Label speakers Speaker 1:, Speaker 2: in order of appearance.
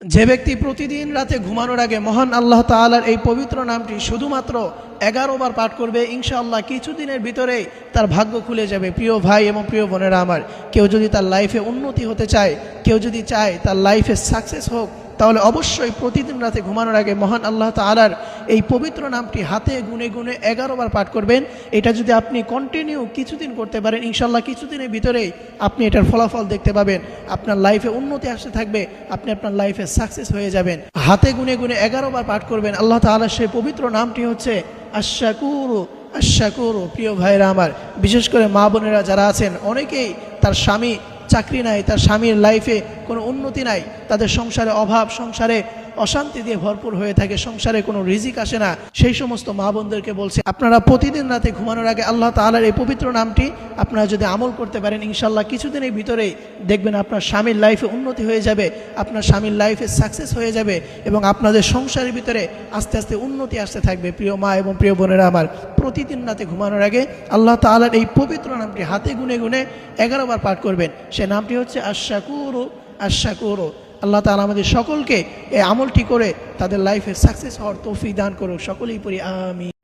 Speaker 1: যে ব্যক্তি প্রতিদিন রাতে ঘুমানোর আগে মহান আল্লাহ তাআলার এই পবিত্র নামটি শুধুমাত্র 11 বার পাঠ করবে, ইনশাআল্লাহ কিছুদিনের ভিতরেই তার ভাগ্য খুলে যাবে। প্রিয় ভাই এবং প্রিয় বোনেরা আমার, কেউ যদি তার লাইফে উন্নতি হতে চায়, কেউ যদি চায় তার লাইফে সাকসেস হোক, তাহলে অবশ্যই প্রতিদিন রাতে ঘুমানোর আগে মহান আল্লাহ তাআলার এই পবিত্র নামটি হাতে গুনে গুনে 11 বার পাঠ করবেন। এটা যদি আপনি কন্টিনিউ কিছুদিন করতে পারেন, ইনশাআল্লাহ কিছুদিনের ভিতরেই আপনি এটার ফলাফল দেখতে পাবেন। আপনার লাইফে উন্নতি আসতে থাকবে, আপনি আপনার লাইফে সাকসেস হয়ে যাবেন। হাতে গুনে গুনে 11 বার পাঠ করবেন। আল্লাহ তাআলার সেই পবিত্র নামটি হচ্ছে আশ-শাকুরু। আশ-শাকুরু। প্রিয় ভাইরা আমার, বিশেষ করে মা বোনেরা যারা আছেন, অনেকেই তার স্বামী চাকরি নাই, তার স্বামীর লাইফে কোনো উন্নতি নাই, তাদের সংসারে অভাব, সংসারে অশান্তি দিয়ে ভরপুর হয়ে থাকে, সংসারে কোনো রিজিক আসে না। সেই সমস্ত মা বোনদেরকে বলছে, আপনারা প্রতিদিন রাতে ঘুমানোর আগে আল্লাহ তাআলার এই পবিত্র নামটি আপনারা যদি আমল করতে পারেন, ইনশাআল্লাহ কিছুদিনের ভিতরেই দেখবেন আপনার স্বামীর লাইফে উন্নতি হয়ে যাবে, আপনার স্বামীর লাইফে সাকসেস হয়ে যাবে এবং আপনাদের সংসারের ভিতরে আস্তে আস্তে উন্নতি আসতে থাকবে। প্রিয় মা এবং প্রিয় বোনেরা আমার, প্রতিদিন রাতে ঘুমানোর আগে আল্লাহ তাআলার এই পবিত্র নামটি হাতে গুনে গুনে 11 বার পাঠ করবেন। সে নামটি হচ্ছে আশ-শাকুরু। আশ-শাকুরু। আল্লাহ তাআলা আমাদের সকলকে এই আমলটি করে তাদের লাইফে সাকসেস হওয়ার তৌফিক দান করুক। সকলেই পড়ি আমিন।